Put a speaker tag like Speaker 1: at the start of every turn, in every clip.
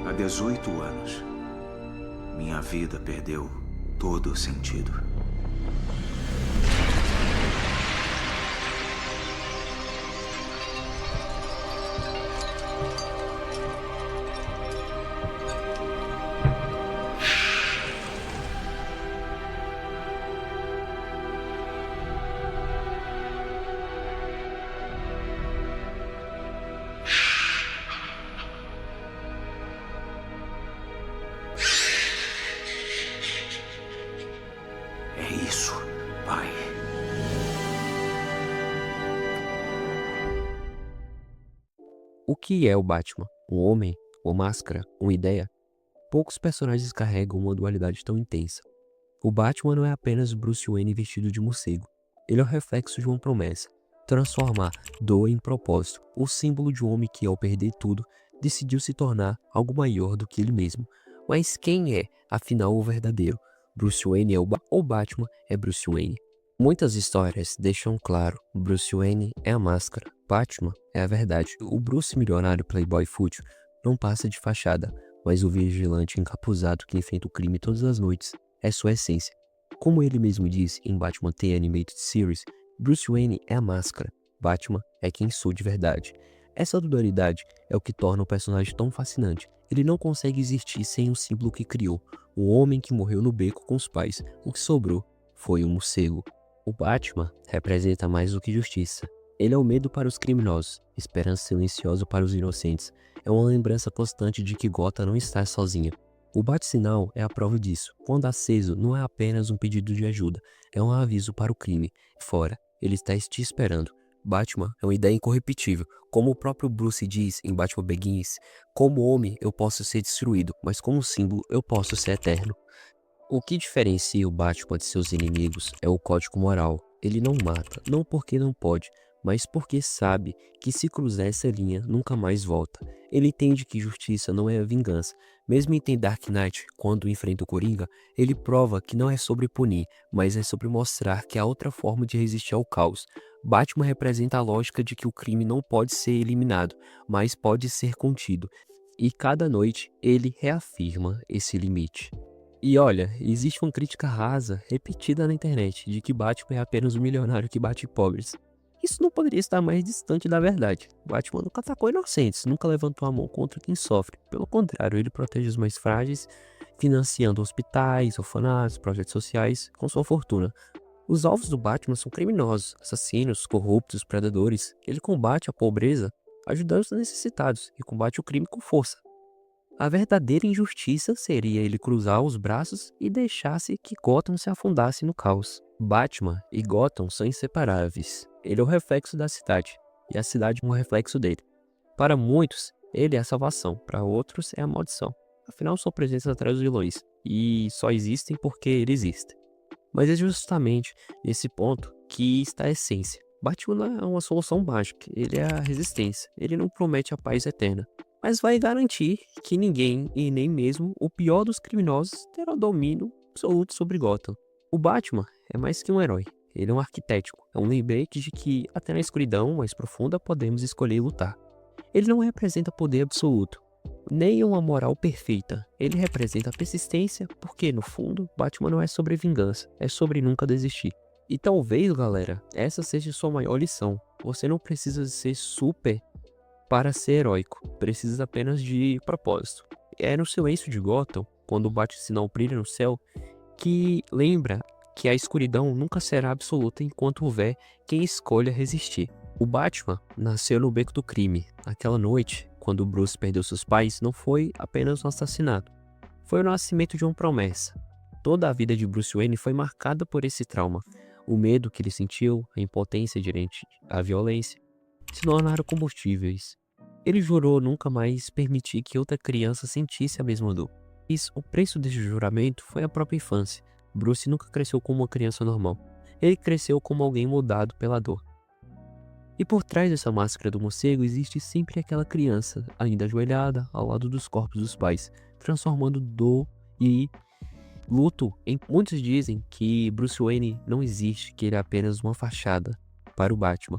Speaker 1: Há 18 anos, minha vida perdeu todo o sentido. É isso, pai.
Speaker 2: O que é o Batman? Um homem? Uma máscara? Uma ideia? Poucos personagens carregam uma dualidade tão intensa. O Batman não é apenas Bruce Wayne vestido de morcego. Ele é o reflexo de uma promessa: transformar dor em propósito, o símbolo de um homem que, ao perder tudo, decidiu se tornar algo maior do que ele mesmo. Mas quem é, afinal, o verdadeiro? Bruce Wayne é ou Batman é Bruce Wayne? Muitas histórias deixam claro: Bruce Wayne é a máscara, Batman é a verdade. O Bruce milionário playboy fútil não passa de fachada, mas o vigilante encapuzado que enfrenta o crime todas as noites é sua essência. Como ele mesmo disse em Batman The Animated Series, Bruce Wayne é a máscara, Batman é quem sou de verdade. Essa dualidade é o que torna o personagem tão fascinante. Ele não consegue existir sem o símbolo que criou, o homem que morreu no beco com os pais. O que sobrou foi o morcego. O Batman representa mais do que justiça. Ele é o medo para os criminosos, esperança silenciosa para os inocentes. É uma lembrança constante de que Gotham não está sozinha. O bate-sinal é a prova disso. Quando aceso, não é apenas um pedido de ajuda, é um aviso para o crime. Fora, ele está te esperando. Batman é uma ideia incorruptível. Como o próprio Bruce diz em Batman Begins, como homem eu posso ser destruído, mas como símbolo eu posso ser eterno. O que diferencia o Batman de seus inimigos é o código moral. Ele não mata, não porque não pode, mas porque sabe que se cruzar essa linha nunca mais volta. Ele entende que justiça não é vingança. Mesmo em Dark Knight, quando enfrenta o Coringa, ele prova que não é sobre punir, mas é sobre mostrar que há outra forma de resistir ao caos. Batman representa a lógica de que o crime não pode ser eliminado, mas pode ser contido. E cada noite ele reafirma esse limite. E olha, existe uma crítica rasa, repetida na internet, de que Batman é apenas um milionário que bate em pobres. Isso não poderia estar mais distante da verdade. Batman nunca atacou inocentes, nunca levantou a mão contra quem sofre. Pelo contrário, ele protege os mais frágeis, financiando hospitais, orfanatos, projetos sociais com sua fortuna. Os alvos do Batman são criminosos, assassinos, corruptos, predadores. Ele combate a pobreza ajudando os necessitados e combate o crime com força. A verdadeira injustiça seria ele cruzar os braços e deixasse que Gotham se afundasse no caos. Batman e Gotham são inseparáveis. Ele é o reflexo da cidade, e a cidade é um reflexo dele. Para muitos, ele é a salvação, para outros é a maldição. Afinal, sua presença atrai os vilões, e só existem porque ele existe. Mas é justamente nesse ponto que está a essência. Batman não é uma solução mágica, ele é a resistência. Ele não promete a paz eterna, mas vai garantir que ninguém, e nem mesmo o pior dos criminosos, terá domínio absoluto sobre Gotham. O Batman é mais que um herói, ele é um arquétipo, é um lembrete de que até na escuridão mais profunda podemos escolher lutar. Ele não representa poder absoluto, nem uma moral perfeita, ele representa a persistência, porque no fundo, Batman não é sobre vingança, é sobre nunca desistir. E talvez, galera, essa seja sua maior lição. Você não precisa ser super para ser heróico, precisa apenas de propósito. É no silêncio de Gotham, quando o bate-sinal brilha no céu, que lembra que a escuridão nunca será absoluta enquanto houver quem escolha resistir. O Batman nasceu no beco do crime. Aquela noite, quando Bruce perdeu seus pais, não foi apenas um assassinato, foi o nascimento de uma promessa. Toda a vida de Bruce Wayne foi marcada por esse trauma. O medo que ele sentiu, a impotência diante à violência, se tornaram combustíveis. Ele jurou nunca mais permitir que outra criança sentisse a mesma dor. O preço desse juramento foi a própria infância. Bruce nunca cresceu como uma criança normal. Ele cresceu como alguém mudado pela dor. E por trás dessa máscara do morcego existe sempre aquela criança, ainda ajoelhada ao lado dos corpos dos pais, transformando dor e luto. Muitos dizem que Bruce Wayne não existe, que ele é apenas uma fachada para o Batman.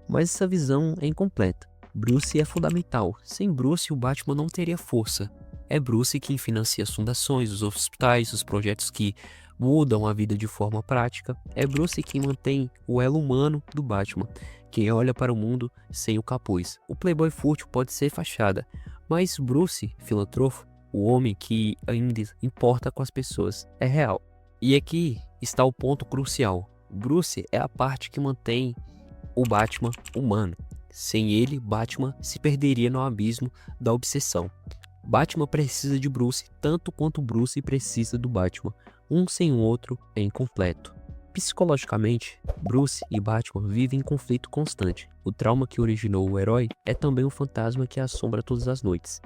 Speaker 2: Mas essa visão é incompleta. Bruce é fundamental. Sem Bruce, o Batman não teria força. É Bruce quem financia as fundações, os hospitais, os projetos que mudam a vida de forma prática. É Bruce quem mantém o elo humano do Batman, quem olha para o mundo sem o capuz. O playboy fútil pode ser fachada, mas Bruce, filantropo, o homem que ainda importa com as pessoas, é real. E aqui está o ponto crucial. Bruce é a parte que mantém o Batman humano. Sem ele, Batman se perderia no abismo da obsessão. Batman precisa de Bruce tanto quanto Bruce precisa do Batman. Um sem o outro é incompleto. Psicologicamente, Bruce e Batman vivem em conflito constante. O trauma que originou o herói é também um fantasma que assombra todas as noites.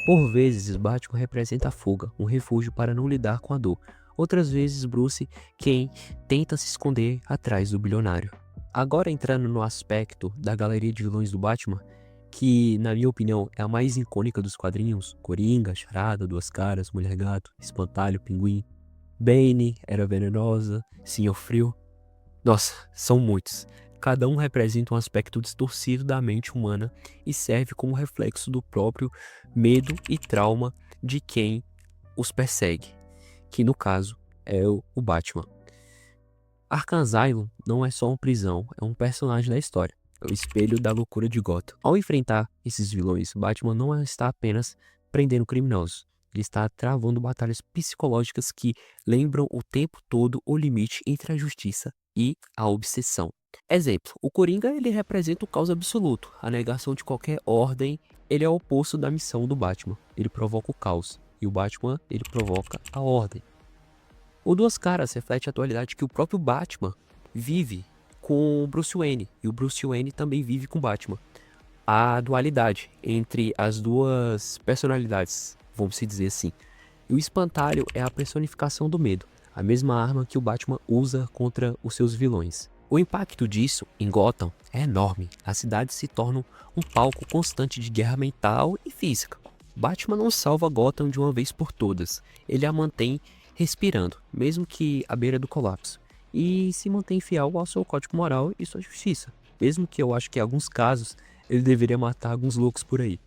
Speaker 2: Por vezes, Batman representa a fuga, um refúgio para não lidar com a dor. Outras vezes, Bruce, quem tenta se esconder atrás do bilionário. Agora entrando no aspecto da galeria de vilões do Batman, que na minha opinião é a mais icônica dos quadrinhos: Coringa, Charada, Duas Caras, Mulher Gato, Espantalho, Pinguim, Bane, Era Venenosa, Senhor Frio. Nossa, são muitos. Cada um representa um aspecto distorcido da mente humana e serve como reflexo do próprio medo e trauma de quem os persegue, que no caso é o Batman. Arkham Asylum não é só uma prisão, é um personagem da história. É o espelho da loucura de Gotham. Ao enfrentar esses vilões, Batman não está apenas prendendo criminosos. Ele está travando batalhas psicológicas que lembram o tempo todo o limite entre a justiça e a obsessão. Exemplo, o Coringa ele representa o caos absoluto, a negação de qualquer ordem. Ele é o oposto da missão do Batman. Ele provoca o caos e o Batman ele provoca a ordem. O Duas Caras reflete a atualidade que o próprio Batman vive com o Bruce Wayne, e o Bruce Wayne também vive com o Batman. A dualidade entre as duas personalidades, vamos dizer assim. E o Espantalho é a personificação do medo, a mesma arma que o Batman usa contra os seus vilões. O impacto disso em Gotham é enorme. A cidade se torna um palco constante de guerra mental e física. Batman não salva Gotham de uma vez por todas. Ele a mantém respirando, mesmo que à beira do colapso, e se mantém fiel ao seu código moral e sua justiça, mesmo que eu acho que em alguns casos ele deveria matar alguns loucos por aí.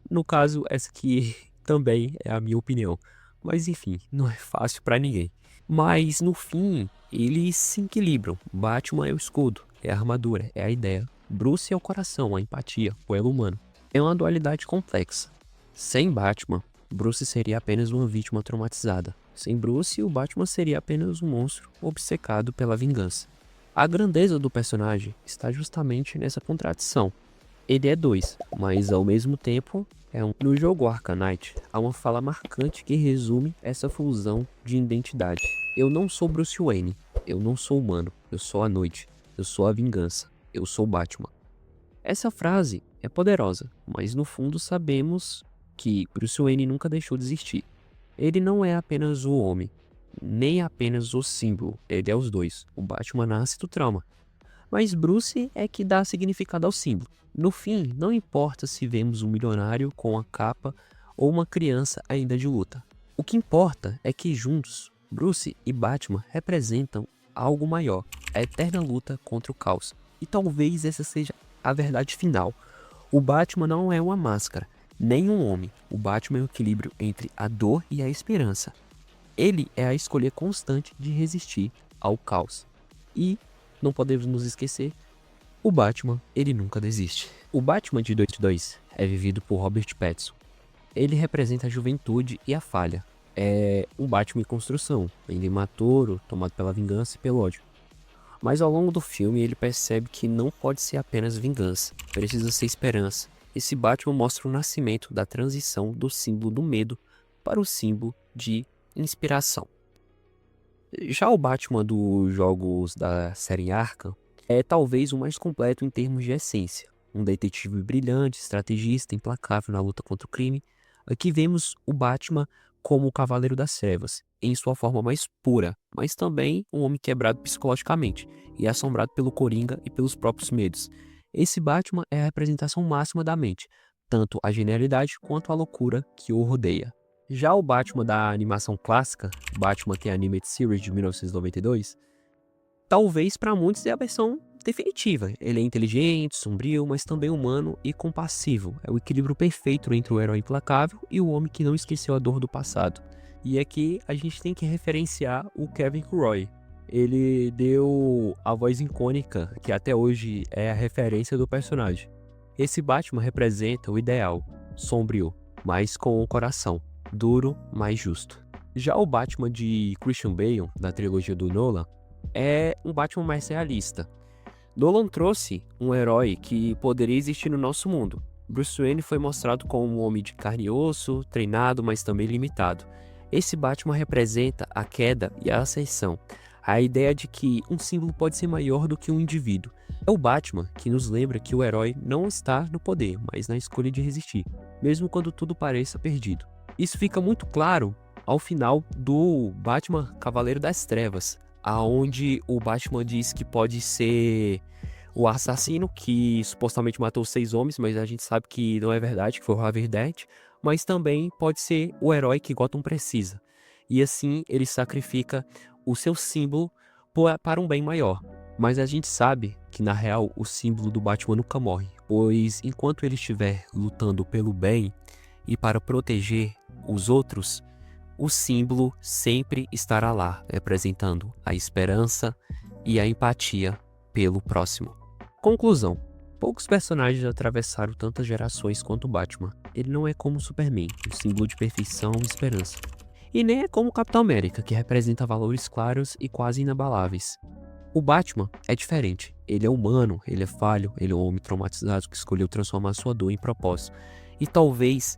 Speaker 2: No caso, essa aqui também é a minha opinião, mas enfim, não é fácil pra ninguém. Mas no fim, eles se equilibram. Batman é o escudo, é a armadura, é a ideia. Bruce é o coração, a empatia, o elo humano. É uma dualidade complexa. Sem Batman, Bruce seria apenas uma vítima traumatizada. Sem Bruce, o Batman seria apenas um monstro obcecado pela vingança. A grandeza do personagem está justamente nessa contradição. Ele é dois, mas ao mesmo tempo é um. No jogo Arkham Knight, há uma fala marcante que resume essa fusão de identidade. Eu não sou Bruce Wayne, eu não sou humano, eu sou a noite, eu sou a vingança, eu sou Batman. Essa frase é poderosa, mas no fundo sabemos que Bruce Wayne nunca deixou de existir. Ele não é apenas o homem, nem apenas o símbolo, ele é os dois. O Batman nasce do trauma, mas Bruce é que dá significado ao símbolo. No fim, não importa se vemos um milionário com a capa ou uma criança ainda de luta. O que importa é que juntos, Bruce e Batman representam algo maior, a eterna luta contra o caos. E talvez essa seja a verdade final. O Batman não é uma máscara, nem um homem. O Batman é o equilíbrio entre a dor e a esperança. Ele é a escolha constante de resistir ao caos. E, não podemos nos esquecer, o Batman, ele nunca desiste. O Batman de 2002 é vivido por Robert Pattinson. Ele representa a juventude e a falha. É um Batman em construção, ainda imaturo, tomado pela vingança e pelo ódio. Mas ao longo do filme ele percebe que não pode ser apenas vingança, precisa ser esperança. Esse Batman mostra o nascimento da transição do símbolo do medo para o símbolo de inspiração. Já o Batman dos jogos da série Arkham é talvez o mais completo em termos de essência. Um detetive brilhante, estrategista, implacável na luta contra o crime. Aqui vemos o Batman como o Cavaleiro das Trevas, em sua forma mais pura, mas também um homem quebrado psicologicamente e assombrado pelo Coringa e pelos próprios medos. Esse Batman é a representação máxima da mente, tanto a genialidade quanto a loucura que o rodeia. Já o Batman da animação clássica, Batman The Animated Series de 1992, talvez para muitos é a versão definitiva. Ele é inteligente, sombrio, mas também humano e compassivo. É o equilíbrio perfeito entre o herói implacável e o homem que não esqueceu a dor do passado. E aqui a gente tem que referenciar o Kevin Conroy. Ele deu a voz icônica, que até hoje é a referência do personagem. Esse Batman representa o ideal, sombrio, mas com o coração, duro, mas justo. Já o Batman de Christian Bale, da trilogia do Nolan, é um Batman mais realista. Nolan trouxe um herói que poderia existir no nosso mundo. Bruce Wayne foi mostrado como um homem de carne e osso, treinado, mas também limitado. Esse Batman representa a queda e a ascensão, a ideia de que um símbolo pode ser maior do que um indivíduo. É o Batman que nos lembra que o herói não está no poder, mas na escolha de resistir, mesmo quando tudo pareça perdido. Isso fica muito claro ao final do Batman Cavaleiro das Trevas, aonde o Batman diz que pode ser o assassino que supostamente matou 6 homens, mas a gente sabe que não é verdade, que foi o Harvey Dent, mas também pode ser o herói que Gotham precisa. E assim ele sacrifica o seu símbolo para um bem maior. Mas a gente sabe que na real o símbolo do Batman nunca morre, pois enquanto ele estiver lutando pelo bem e para proteger os outros, o símbolo sempre estará lá, representando a esperança e a empatia pelo próximo. Conclusão: poucos personagens atravessaram tantas gerações quanto o Batman. Ele não é como o Superman, um símbolo de perfeição e esperança. E nem é como o Capitão América, que representa valores claros e quase inabaláveis. O Batman é diferente. Ele é humano, ele é falho, ele é um homem traumatizado que escolheu transformar sua dor em propósito. E talvez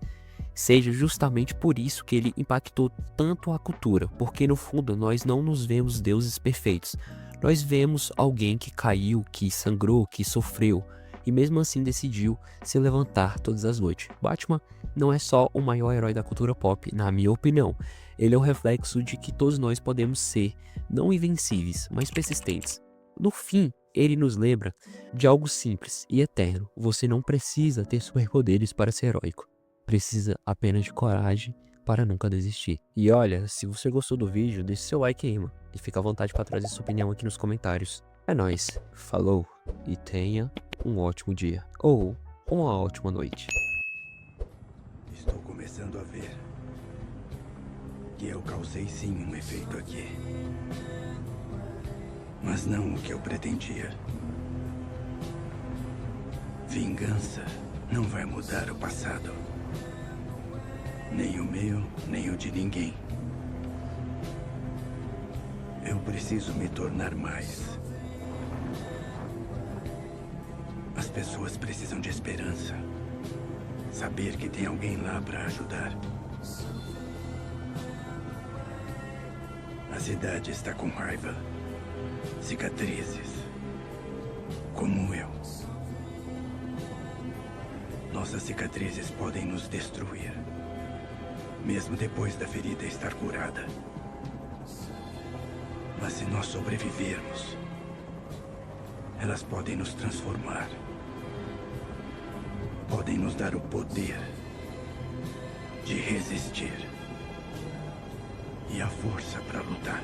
Speaker 2: seja justamente por isso que ele impactou tanto a cultura, porque no fundo nós não nos vemos deuses perfeitos. Nós vemos alguém que caiu, que sangrou, que sofreu, e mesmo assim decidiu se levantar todas as noites. Batman não é só o maior herói da cultura pop, na minha opinião. Ele é um reflexo de que todos nós podemos ser, não invencíveis, mas persistentes. No fim, ele nos lembra de algo simples e eterno. Você não precisa ter superpoderes para ser heróico. Precisa apenas de coragem para nunca desistir. E olha, se você gostou do vídeo, deixe seu like aí, mano. E fica à vontade para trazer sua opinião aqui nos comentários. É nóis, falou e tenha um ótimo dia. Ou uma ótima noite.
Speaker 3: Estou começando a ver que eu causei sim um efeito aqui. Mas não o que eu pretendia. Vingança não vai mudar o passado. Nem o meu, nem o de ninguém. Eu preciso me tornar mais. As pessoas precisam de esperança. Saber que tem alguém lá para ajudar. A cidade está com raiva. Cicatrizes. Como eu. Nossas cicatrizes podem nos destruir. Mesmo depois da ferida estar curada. Mas se nós sobrevivermos, elas podem nos transformar. Podem nos dar o poder de resistir. E a força para lutar.